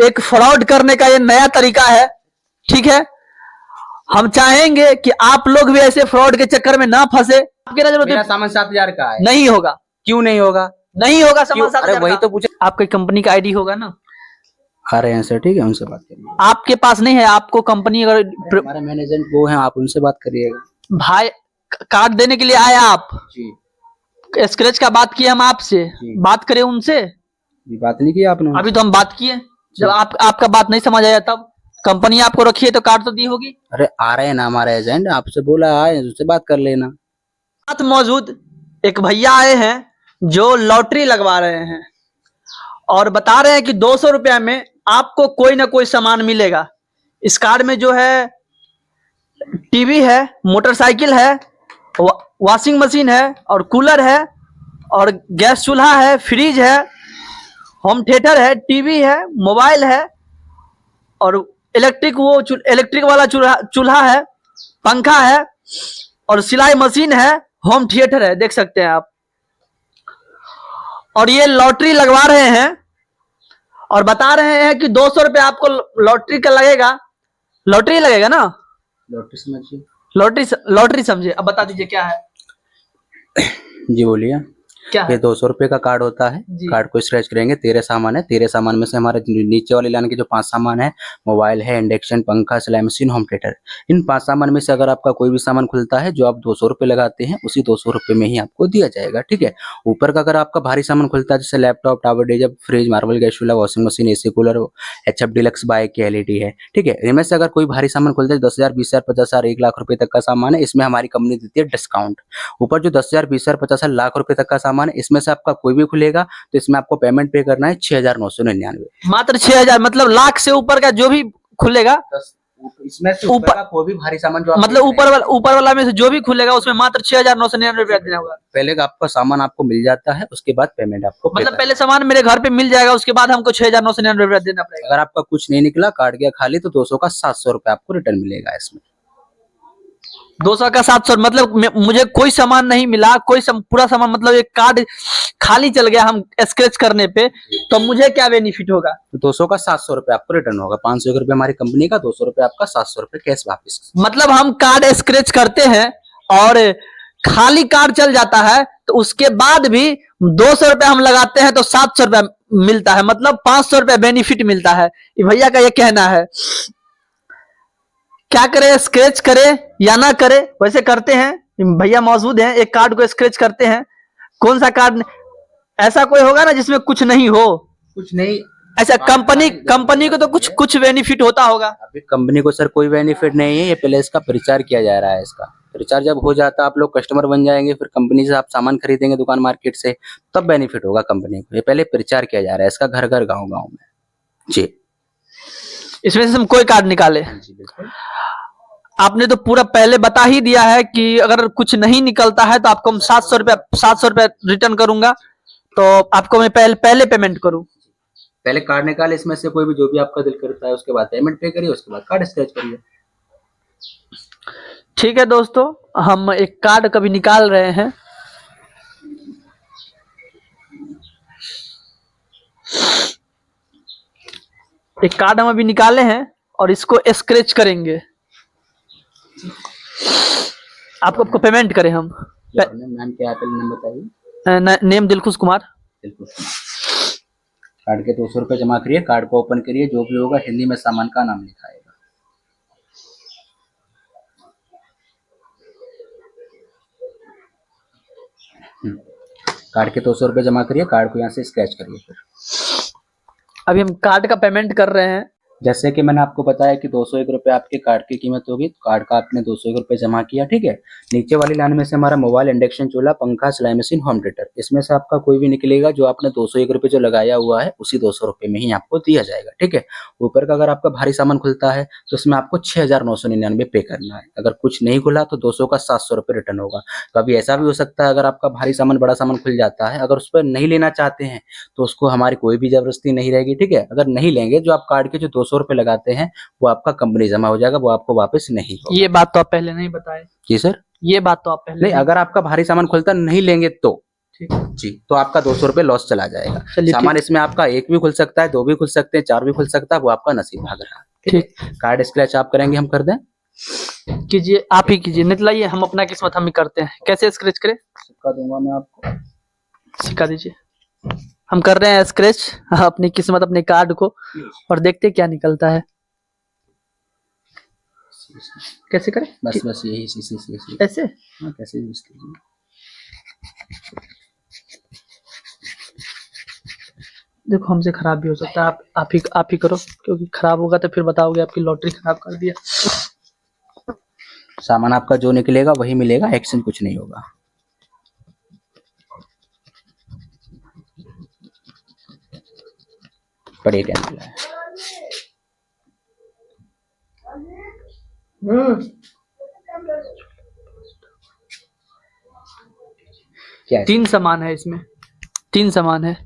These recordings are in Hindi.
एक फ्रॉड करने का ये नया तरीका है, ठीक है। हम चाहेंगे कि आप लोग भी ऐसे फ्रॉड के चक्कर में ना फंसे। आपके नजर मेरा में सामान 7,000 का है। नहीं होगा। क्यों नहीं होगा? नहीं होगा सामान अरे 7,000 वही का। तो पूछे। आपकी कंपनी का आईडी होगा ना? आ रहे हैं सर, ठीक है, उनसे बात करिए। आपके पास नहीं है? आपको कंपनी अगर हमारे मैनेजर वो हैं, आप उनसे बात करिएगा। भाई कार्ड देने के लिए आए आप जी स्क्रैच का बात किए हम आपसे, बात करें उनसे। बात नहीं की आपने? अभी तो हम बात किए, जब आपका बात नहीं समझ आया तब कंपनी आपको रखी है तो कार्ड तो दी होगी। अरे आ रहे हैं ना हमारे एजेंट, आपसे बोला आए, उससे बात कर लेना। साथ मौजूद एक भैया आए हैं जो लॉटरी लगवा रहे हैं और बता रहे हैं कि 200 रुपया में आपको कोई ना कोई सामान मिलेगा। इस कार्ड में जो है टीवी है, मोटरसाइकिल है, वॉशिंग मशीन है और कूलर है और गैस चूल्हा है, फ्रिज है, होम थिएटर है, टीवी है, मोबाइल है और इलेक्ट्रिक वाला चूल्हा है, पंखा है और सिलाई मशीन है, होम थिएटर है, देख सकते हैं आप। और ये लॉटरी लगवा रहे हैं और बता रहे हैं कि 200 रुपये आपको लॉटरी का लगेगा। लॉटरी लगेगा ना? लॉटरी समझिए। लॉटरी समझे। अब बता दीजिए क्या है। जी बोलिए। क्या है? ये 200 रुपए का कार्ड होता है। कार्ड को स्क्रैच करेंगे, 13 सामान है। 13 सामान में से हमारे नीचे वाली लाइन के जो 5 सामान है, मोबाइल है, इंडक्शन, पंखा, सिलाई मशीन, होम थिएटर, इन 5 सामान में से अगर आपका कोई भी सामान खुलता है जो आप 200 रुपए लगाते हैं, उसी 200 रुपए में ही आपको दिया जाएगा, ठीक है। ऊपर का अगर आपका भारी सामान खुलता है जैसे laptop, tower डीजर, fridge, marble, gas चूल्हा, washing machine, AC, cooler, HF deluxe bike की LED है, ठीक है। इनमें से अगर कोई भारी सामान खुलता है 10,000, 20,000, 50,000, 1 लाख रुपए तक का सामान है, इसमें हमारी कंपनी देती है डिस्काउंट। ऊपर जो 10,000, 20,000, 50,000, लाख रुपए तक का सामान है, इसमें से आपका कोई भी खुलेगा तो इसमें आपको पेमेंट पे करना है 6,999। मात्र 6,000, मतलब लाख से ऊपर का जो भी खुलेगा इसमें से ऊपर का कोई भी भारी सामान जो मतलब ऊपर वाला में से जो भी खुलेगा उसमें मात्र 6,999 रुपया देना होगा। पहले आपका सामान आपको मिल जाता है, उसके बाद पेमेंट आपको मतलब पहले सामान मेरे घर पे मिल जाएगा, उसके बाद हमको 6,999 रुपया देना पड़ेगा। अगर आपका कुछ नहीं निकला, काट गया खाली, तो 200 का 700 रुपया आपको रिटर्न मिलेगा। इसमें 200 का 700, मतलब मुझे कोई सामान नहीं मिला, पूरा सामान, मतलब एक कार्ड खाली चल गया हम स्क्रैच करने पे, तो मुझे क्या बेनिफिट होगा? तो 200 का 700 रुपया आपको रिटर्न होगा। 500 रुपए हमारी कंपनी का, 200 रुपया आपका, 700 रुपये कैश वापस। मतलब हम कार्ड स्क्रैच करते हैं और खाली कार्ड चल जाता है तो उसके बाद भी 200 रुपया हम लगाते हैं तो 700 रुपया मिलता है, मतलब 500 रुपया बेनिफिट मिलता है। भैया का ये कहना है। क्या करे, स्क्रैच करे या ना करे? वैसे करते हैं, भैया मौजूद हैं, एक कार्ड को स्क्रैच करते हैं। कौन सा कार्ड? ऐसा कोई होगा ना जिसमें कुछ नहीं हो? कुछ नहीं। ऐसा कंपनी को तो कुछ बेनिफिट होता होगा। अभी कंपनी को सर कोई बेनिफिट नहीं है, ये पहले इसका प्रचार किया जा रहा है। इसका प्रचार जब हो जाता है, आप लोग कस्टमर बन जाएंगे, फिर कंपनी से आप सामान खरीदेंगे दुकान मार्केट से, तब बेनिफिट होगा कंपनी को। ये पहले प्रचार किया जा रहा है इसका, घर घर गाँव गाँव में। जी, इसमें से हम कोई कार्ड निकाले? जी बिल्कुल। आपने तो पूरा पहले बता ही दिया है कि अगर कुछ नहीं निकलता है तो आपको हम 700 रुपया रिटर्न करूंगा, तो आपको मैं पहले पेमेंट करूं? पहले कार्ड निकाले, इसमें से कोई भी जो भी आपका दिल करता है, उसके बाद पेमेंट पे करिए, उसके बाद कार्ड स्क्रैच करिए। ठीक है दोस्तों, हम एक कार्ड कभी निकाल रहे हैं। एक कार्ड हम अभी निकाले हैं और इसको स्क्रैच करेंगे। आपको पेमेंट करें हम? नाम क्या है, पहले नाम बताइए। नेम दिलखुश कुमार। कार्ड के 200 रुपये जमा करिए, कार्ड को ओपन करिए, जो भी होगा हिंदी में सामान का नाम लिखा आएगा। कार्ड के 200 रुपये जमा करिए, कार्ड को यहाँ से स्क्रैच करिए। फिर अभी हम कार्ड का पेमेंट कर रहे हैं। जैसे कि मैंने आपको बताया कि 201 रुपये आपके कार्ड की कीमत होगी, तो कार्ड का आपने 201 रुपये जमा किया, ठीक है। नीचे वाली लाइन में से हमारा मोबाइल, इंडक्शन चूल्हा, पंखा, सिलाई मशीन, होम थिएटर, इसमें से आपका कोई भी निकलेगा, जो आपने 201 रुपये जो लगाया हुआ है उसी 200 रुपये में ही आपको दिया जाएगा, ठीक है। ऊपर का अगर आपका भारी सामान खुलता है तो उसमें आपको 6,999 पे करना है। अगर कुछ नहीं खुला तो 200 का 700 रुपये रिटर्न होगा। कभी ऐसा भी हो सकता है, अगर आपका भारी सामान, बड़ा सामान खुल जाता है, अगर उस पर नहीं लेना चाहते हैं तो उसको हमारी कोई भी जबरदस्ती नहीं रहेगी, ठीक है। अगर नहीं लेंगे, जो आप कार्ड के जो 200 रुपये लगाते हैं वो आपका कंपनी जमा हो जाएगा, वो आपको वापस नहीं होगा। ये बात तो आप पहले नहीं बताए। जी सर, ये बात तो आप पहले नहीं, अगर आपका भारी सामान खुलता नहीं लेंगे तो, ठीक है। जी, तो आपका 200 रुपये लॉस चला जाएगा। चलिए, सामान इसमें आपका एक भी खुल सकता है, दो भी खुल सकते हैं, चार भी खुल सकता है, वो आपका नसीब भाग रहा है। ठीक है। कार्ड स्क्रैच आप करेंगे, हम कर दें? कीजिए, आप ही कीजिए, नहीं तो लाइए हम अपना किस्मत हम ही करते हैं। कैसे स्क्रैच करें? सिक्का दूंगा मैं आपको। सिक्का दीजिए। हम कर रहे हैं स्क्रैच अपनी किस्मत, अपने कार्ड को, और देखते क्या निकलता है। कैसे करें? बस बस यही सी ऐसे? हाँ, कैसे यूज कीजिए। देखो हमसे खराब भी हो सकता है, आप ही करो, क्योंकि खराब होगा तो फिर बताओगे आपकी लॉटरी खराब कर दिया। सामान आपका जो निकलेगा वही मिलेगा, एक्सचेंज कुछ नहीं होगा। बढ़िया क्या निकला है? क्या है? 3 सामान है इसमें, 3 सामान है।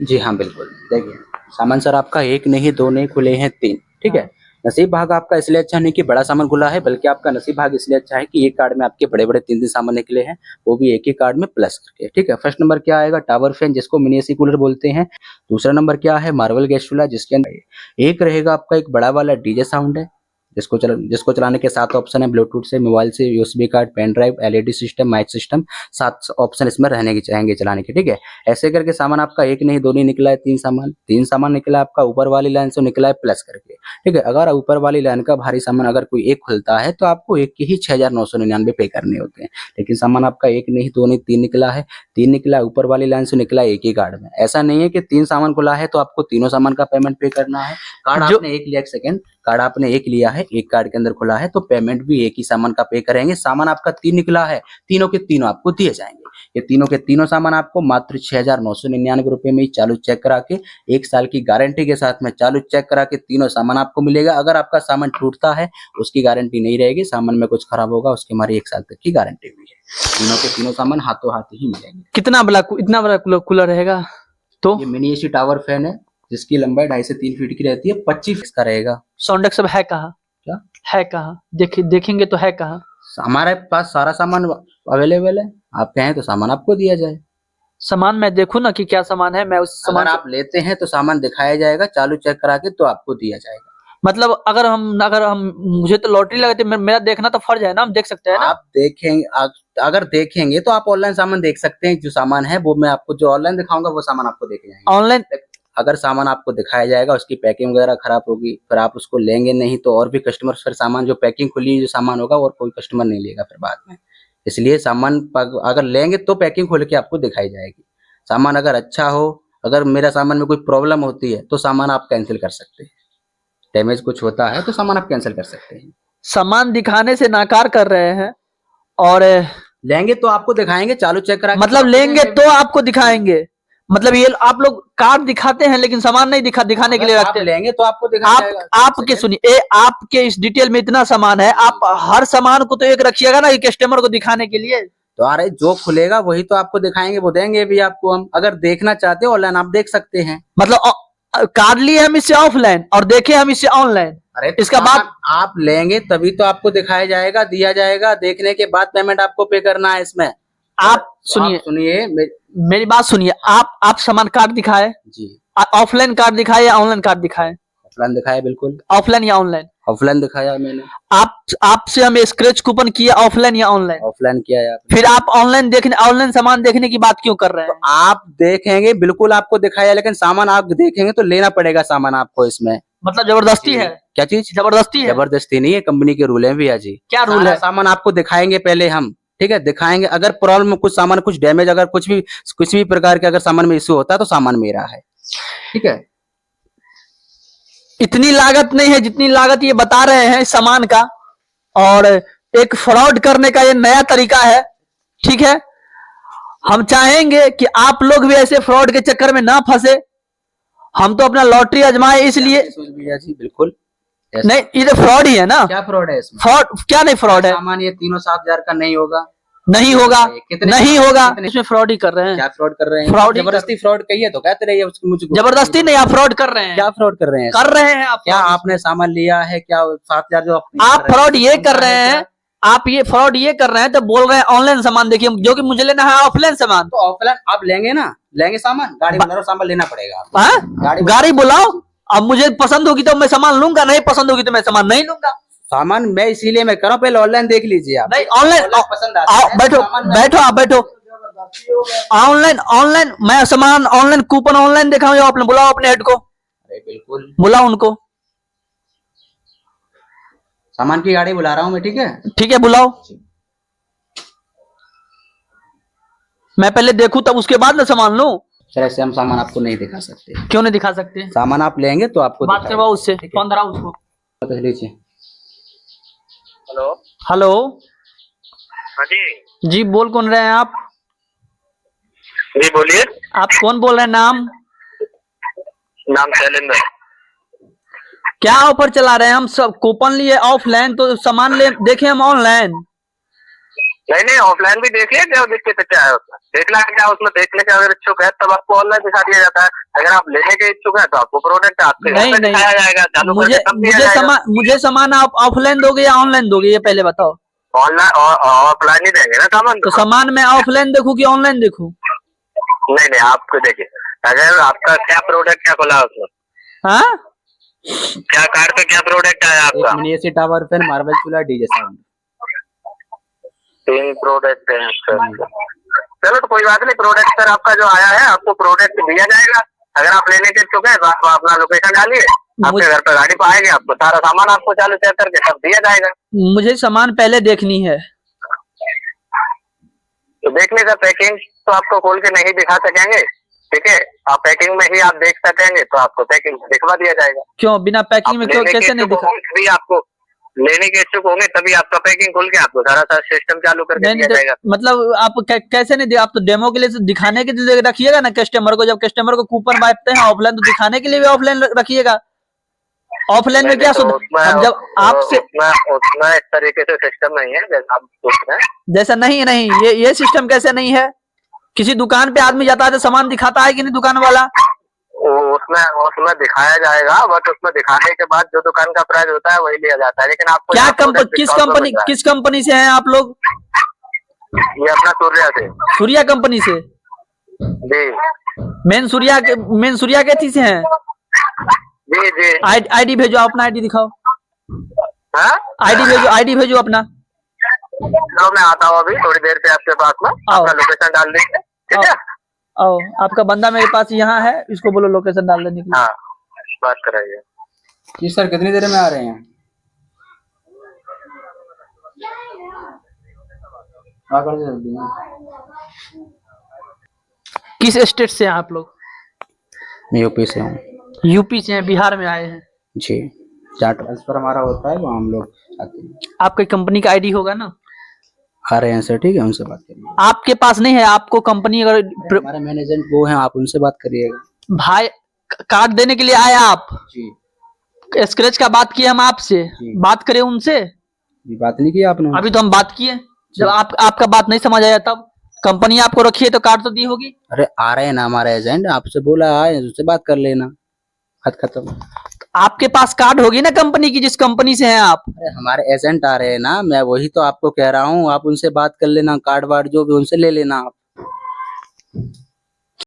जी हाँ बिल्कुल, देखिए सामान सर आपका एक नहीं, दो नहीं, खुले हैं 3। ठीक है। नसीब भाग आपका इसलिए अच्छा नहीं कि बड़ा सामान खुला है, बल्कि आपका नसीब भाग इसलिए अच्छा है कि एक कार्ड में आपके बड़े बड़े 3 सामान निकले हैं, वो भी एक ही कार्ड में प्लस करके। ठीक है। फर्स्ट नंबर क्या आएगा? टावर फैन, जिसको मिनी एसी कूलर बोलते हैं। दूसरा नंबर क्या है? मार्वल गैस चूल्हा, जिसके अंदर एक रहेगा आपका एक बड़ा वाला डीजे साउंड है, जिसको चलाने के 7 ऑप्शन है, ब्लूटूथ से, मोबाइल से, USB card, pen drive, LED system, mike system, 7 option इसमें रहने के चाहेंगे चलाने के। ठीक है। ऐसे करके सामान आपका एक नहीं, दो नहीं निकला है, 3 सामान निकला आपका ऊपर वाली लाइन से निकला है प्लस करके। ठीक है। अगर ऊपर वाली लाइन का भारी सामान अगर कोई एक खुलता है तो आपको एक के ही 6,999 पे करने होते हैं, लेकिन सामान आपका एक नहीं, दो नहीं, 3 निकला है, 3 निकला ऊपर वाली लाइन से निकला एक ही कार्ड में। ऐसा नहीं है कि 3 सामान खुला है तो आपको तीनों सामान का पेमेंट पे करना है। कार्ड आपने एक लिया, एक सेकंड, कार्ड आपने एक लिया है, एक कार्ड के अंदर खुला है, तो पेमेंट भी एक ही सामान का पे करेंगे। सामान आपका 3 निकला है, तीनों के तीनों आपको दिए जाएंगे। ये तीनों के तीनों सामान आपको मात्र 6,999 रुपए में ही चालू चेक करा के, 1 साल की गारंटी के साथ में चालू चेक करा के तीनों सामान आपको मिलेगा। अगर आपका सामान टूटता है उसकी गारंटी नहीं रहेगी, सामान में कुछ खराब होगा उसकी हमारी 1 साल तक की गारंटी भी है। तीनों के तीनों सामान हाथों हाथ ही मिलेंगे। इतना बड़ा कूलर रहेगा? तो ये मिनी एसी टावर फैन है, जिसकी लंबाई 2.5 से 3 फीट की रहती है, 25 का रहेगा। साउंड सब है कहाँ? क्या है कहाँ? देखेंगे तो है कहाँ? हमारे पास सारा सामान अवेलेबल है, आप कहें तो सामान आपको दिया जाए। सामान मैं देखूं ना कि क्या सामान है, मैं उस सामान अगर आप लेते हैं तो सामान दिखाया जाएगा, चालू चेक करा के तो आपको दिया जाएगा। मतलब अगर हम मुझे तो लॉटरी लगाती है, मेरा देखना तो फर्ज है ना, हम देख सकते हैं ना? आप देखेंगे, अगर देखेंगे तो आप ऑनलाइन सामान देख सकते हैं। जो सामान है वो मैं आपको जो ऑनलाइन दिखाऊंगा वो सामान आपको देखे जाएंगे ऑनलाइन। अगर सामान आपको दिखाया जाएगा, उसकी पैकिंग वगैरह खराब होगी, फिर आप उसको लेंगे नहीं तो और भी कस्टमर फिर सामान जो पैकिंग खुली जो सामान होगा और कोई कस्टमर नहीं लेगा फिर बाद में। इसलिए सामान अगर लेंगे तो पैकिंग खोल के आपको दिखाई जाएगी। सामान अगर अच्छा हो, अगर मेरा सामान में कोई प्रॉब्लम होती है तो सामान आप कैंसिल कर सकते हैं। डैमेज कुछ होता है तो सामान आप कैंसिल कर सकते हैं। सामान दिखाने से नाकार कर रहे हैं, और लेंगे तो आपको दिखाएंगे, चालू चेक करा के मतलब लेंगे तो आपको दिखाएंगे, मतलब ये आप लोग कार्ड दिखाते हैं लेकिन सामान नहीं दिखाने के लिए रखते हैं। लेंगे तो आपको दिखाया जाएगा। आपके सुनिए, आपके इस डिटेल में इतना सामान है, आप हर सामान को तो एक रखिएगा ना कस्टमर को दिखाने के लिए। तो अरे जो खुलेगा वही तो आपको दिखाएंगे, वो देंगे भी आपको हम। अगर देखना चाहते हो ऑनलाइन आप देख सकते हैं। मतलब कार्ड लिए हम इससे ऑफलाइन और देखे हम इससे ऑनलाइन। अरे इसका बाद आप लेंगे तभी तो आपको दिखाया जाएगा, दिया जाएगा, देखने के बाद पेमेंट आपको पे करना है इसमें। आप सुनिए, मेरी बात सुनिए, आप सामान कार्ड दिखाए जी, ऑफलाइन कार्ड दिखाए या ऑनलाइन कार्ड दिखाए? ऑफलाइन दिखाया, बिल्कुल ऑफलाइन या ऑनलाइन? ऑफलाइन दिखाया मैंने। आपसे हम स्क्रैच कूपन किया ऑफलाइन या ऑनलाइन? ऑफलाइन किया है। फिर आप ऑनलाइन सामान देखने की बात क्यों कर रहे हैं? तो आप देखेंगे, बिल्कुल आपको दिखाया, लेकिन सामान आप देखेंगे तो लेना पड़ेगा सामान आपको इसमें। मतलब जबरदस्ती है? क्या चीज जबरदस्ती है? जबरदस्ती नहीं है, कंपनी के रूल है भैया जी। क्या रूल है? सामान आपको दिखाएंगे पहले हम, ठीक है, दिखाएंगे। अगर प्रॉब्लम कुछ सामान कुछ डैमेज, अगर कुछ भी प्रकार के अगर सामान में इश्यू होता है तो सामान मेरा है, ठीक है। इतनी लागत नहीं है जितनी लागत ये बता रहे हैं सामान का, और एक फ्रॉड करने का ये नया तरीका है। ठीक है, हम चाहेंगे कि आप लोग भी ऐसे फ्रॉड के चक्कर में ना फंसे। हम तो अपना लॉटरी आजमाए इसलिए। भैया जी बिल्कुल नहीं, ये तो फ्रॉड ही है ना। क्या फ्रॉड है इसमें? फ्रॉड क्या नहीं फ्रॉड है? सामान ये तीनों 7,000 का नहीं होगा, नहीं होगा, नहीं होगा। इसमें फ्रॉड ही कर रहे हैं। क्या फ्रॉड कर रहे हैं? फ्रॉड, जबरदस्ती फ्रॉड कहिए तो कहते रहिए मुझको। जबरदस्ती नहीं, आप फ्रॉड कर रहे हैं। क्या फ्रॉड कर रहे हैं? कर रहे हैं आप? क्या आपने सामान लिया है? क्या 7,000 जो आप फ्रॉड ये कर रहे हैं आप ये फ्रॉड ये कर रहे हैं तो बोल रहे हैं ऑनलाइन सामान देखिए, जो कि मुझे लेना है ऑफलाइन सामान। तो ऑफलाइन आप लेंगे ना, लेंगे सामान, गाड़ी बना रहे हो, सामान लेना पड़ेगा आपको। हाँ? गाड़ी बुलाओ, अब मुझे पसंद होगी तो मैं सामान लूंगा, नहीं पसंद होगी तो मैं सामान नहीं लूंगा। सामान मैं इसीलिए मैं कर रहा हूँ, पहले ऑनलाइन देख लीजिए आप। नहीं ऑनलाइन पसंद आता है, बैठो बैठो आप बैठो। ऑनलाइन मैं सामान ऑनलाइन कूपन ऑनलाइन देखा हूँ, आपने बुलाओ अपने हेड को। अरे बिल्कुल, बुलाओ उनको। सामान की गाड़ी बुला रहा हूँ मैं, ठीक है? ठीक है बुलाओ। मैं पहले देखूं तब उसके बाद ना सामान लूं। सर ऐसे हम सामान आपको नहीं दिखा सकते। क्यों नहीं दिखा सकते? सामान आप लेंगे तो आपको बात करवाओ उससे, फोन धराओ उसको। लीजिए। हेलो। हेलो। हाँ जी। जी बोल कौन रहे हैं आप? जी बोलिए। आप कौन बोल रहे हैं? नाम? नाम शैलेंद्र। क्या ऑफर चला रहे हैं? हम सब कूपन लिए ऑफलाइन, तो सामान ले देखे हम ऑनलाइन। नहीं ऑफलाइन भी देख लिया, क्या दिक्कत क्या है उसमें? देखना क्या उसमें, देखने के अगर इच्छुक है तब आपको ऑनलाइन दिखा दिया जाता है। अगर आप लेने के इच्छुक है तो आपको प्रोडक्ट आपके घर पे दिखाया जाएगा, चालू करके तब दिया जाएगा। मुझे सामान आप ऑफलाइन दोगे या ऑनलाइन दोगे, ये पहले बताओ। ऑनलाइन ऑफलाइन ही देंगे ना सामान। तो सामान मैं ऑफलाइन देखूं कि ऑनलाइन देखूं? नहीं आपको देखिए, अगर आपका क्या प्रोडक्ट क्या खुला है उसमें, हाँ क्या कार्ड पे क्या प्रोडक्ट आया आपका? Mini AC tower fan, marble चूल्हा, डीजे साउंड, 3 प्रोडक्ट है सर। चलो तो कोई बात नहीं, प्रोडक्ट सर आपका जो आया है आपको प्रोडक्ट दिया जाएगा। अगर आप लेने के इच्छुक है तो आप अपना लोकेशन डालिए, आपके घर पर गाड़ी पाएगी, आपको सारा सामान आपको चालू चेक करके सब दिया जाएगा। मुझे सामान पहले देखनी है। तो देखने का पैकिंग तो आपको खोल के नहीं दिखा सकेंगे, ठीक है? आप पैकिंग में ही आप देख सकेंगे तो आपको पैकिंग दिखवा दिया जाएगा। क्यों बिना पैकिंग में क्यों, कैसे नहीं दिखा? तभी आपको लेने के इच्छुक होंगे तभी आपका पैकिंग खोल के आपको सारा सिस्टम चालू करके दिया जाएगा। मतलब आप कैसे नहीं आप तो डेमो के लिए दिखाने के लिए रखिएगा ना कस्टमर को। जब कस्टमर को कूपन बांटते हैं ऑफलाइन, तो दिखाने के लिए भी ऑफलाइन रखिएगा। ऑफलाइन में क्या सुन, हम जब आपसे उतना इस तरीके से सिस्टम नहीं है जैसा आप सोच रहे हैं। जैसा नहीं ये सिस्टम कैसे नहीं है? किसी दुकान पे आदमी जाता है तो सामान दिखाता है कि नहीं दुकान वाला? उसमें दिखाया जाएगा, बट उसमें दिखाने के बाद जो दुकान का प्राइस होता है वही लिया जाता है। लेकिन आपको किस कंपनी से हैं आप लोग? ये अपना सूर्या कंपनी से जी। मेन सूर्या के थी से हैं जी। आईडी भेजो, अपना आईडी दिखाओ। आईडी भेजो अपना। चलो मैं आता हूँ अभी थोड़ी देर पे आपके पास में, अपना लोकेशन डाल देंगे, ठीक है? आओ, आपका बंदा मेरे पास यहाँ है, इसको बोलो लोकेशन डाल देने के लिए। हाँ बात कराइए। जी सर, कितनी देर में आ रहे हैं? किस स्टेट से हैं आप लोग? मैं यूपी से हूँ। यूपी से हैं, बिहार में आए हैं जी। जहाँ ट्रांसफर हमारा होता है वहाँ हम लोग आते हैं। आपकी कंपनी का आईडी होगा ना? आ रहे हैं सर, ठीक है, उनसे बात करिए। आपके पास नहीं है? आपको कंपनी अगर हमारे मैनेजर वो हैं, आप उनसे बात करिएगा। भाई कार्ड देने के लिए आए आप जी। स्क्रैच का बात किए हम आपसे, बात करें उनसे। बात नहीं की आपने? अभी तो हम बात किए। जब आपका बात नहीं समझ आया तब कंपनी आपको रखी है तो कार्ड तो दी होगी। अरे आ रहे हैं ना हमारे एजेंट, आपसे बोला आए, उससे बात कर लेना, बात खत्म। आपके पास कार्ड होगी ना कंपनी की, जिस कंपनी से हैं आप? अरे हमारे एजेंट आ रहे हैं ना, मैं वही तो आपको कह रहा हूँ, आप उनसे बात कर लेना, कार्ड वार्ड जो भी उनसे ले लेना आप।